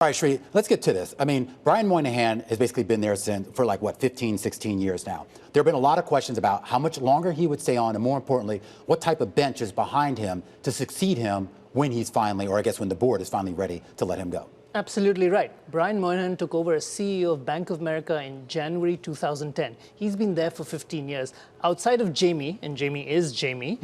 All right, Sri, let's get to this. I mean, Brian Moynihan has basically been there for like, what, 15, 16 years now. There have been a lot of questions about how much longer he would stay on, and more importantly, what type of bench is behind him to succeed him when he's finally, or I guess when the board is finally ready to let him go. Absolutely right. Brian Moynihan took over as CEO of Bank of America in January 2010. He's been there for 15 years. Outside of Jamie, and Jamie is Jamie,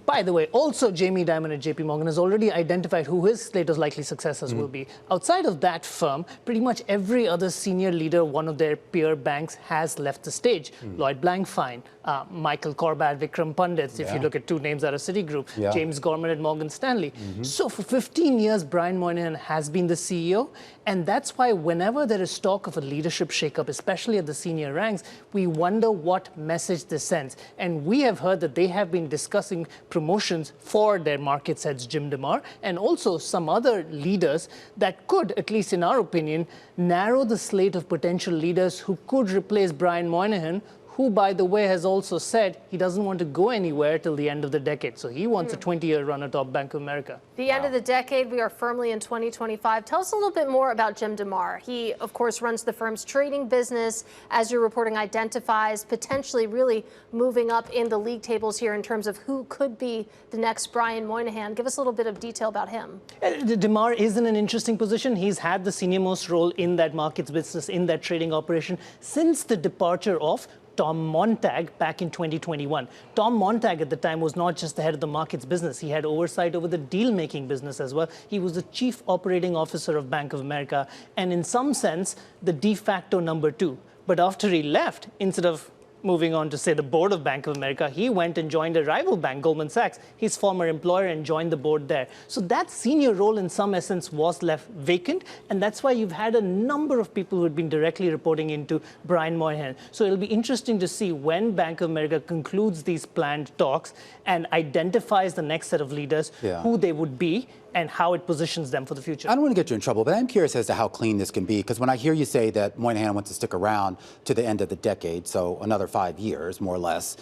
by the way, also Jamie Dimon at JP Morgan has already identified who his slate of likely successors will be. Outside of that firm, pretty much every other senior leader, one of their peer banks, has left the stage. Lloyd Blankfein, Michael Corbat, Vikram Pandit, if you look at two names out of Citigroup, James Gorman at Morgan Stanley. So for 15 years, Brian Moynihan has been the CEO. And that's why whenever there is talk of a leadership shakeup, especially at the senior ranks, we wonder what message this sends. And we have heard that they have been discussing promotions for their markets heads, Jim DeMare, and also some other leaders that could, at least in our opinion, narrow the slate of potential leaders who could replace Brian Moynihan, who, by the way, has also said he doesn't want to go anywhere till the end of the decade. So he wants a 20-year run atop Bank of America. The end of the decade, we are firmly in 2025. Tell us a little bit more about Jim DeMare. He, of course, runs the firm's trading business, as your reporting identifies, potentially really moving up in the league tables here in terms of who could be the next Brian Moynihan. Give us a little bit of detail about him. DeMare is in an interesting position. He's had the senior-most role in that markets business, in that trading operation, since the departure of Tom Montag back in 2021. Tom Montag at the time was not just the head of the markets business. He had oversight over the deal-making business as well. He was the chief operating officer of Bank of America, and in some sense, the de facto number two. But after he left, instead of moving on to, say, the board of Bank of America, he went and joined a rival bank, Goldman Sachs, his former employer, and joined the board there. So that senior role, in some essence, was left vacant, and that's why you've had a number of people who had been directly reporting into Brian Moynihan. So it'll be interesting to see when Bank of America concludes these planned talks and identifies the next set of leaders, who they would be, and how it positions them for the future. I don't want to get you in trouble, but I'm curious as to how clean this can be, because when I hear you say that Moynihan wants to stick around to the end of the decade, so another 5 years, more or less,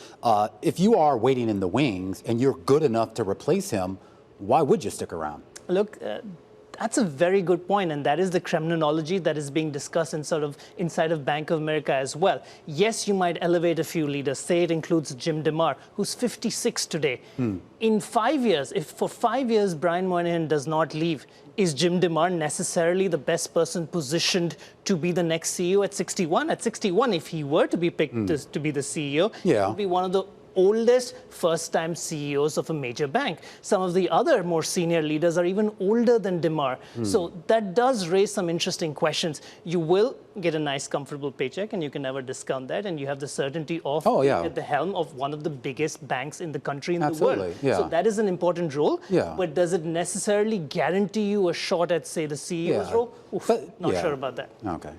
if you are waiting in the wings and you're good enough to replace him, why would you stick around? Look, that's a very good point, and that is the Kremlinology that is being discussed inside of Bank of America as well. Yes, you might elevate a few leaders. Say it includes Jim DeMare, who's 56 today. In 5 years, if for 5 years Brian Moynihan does not leave, is Jim DeMare necessarily the best person positioned to be the next CEO at 61? At 61, if he were to be picked to be the CEO, he would be one of the oldest first-time CEOs of a major bank. Some of the other more senior leaders are even older than DeMare. So that does raise some interesting questions. You will get a nice, comfortable paycheck, and you can never discount that, and you have the certainty of being at the helm of one of the biggest banks in the country, in the world. So that is an important role, but does it necessarily guarantee you a shot at, say, the CEO's role? Oof, not sure about that. Okay.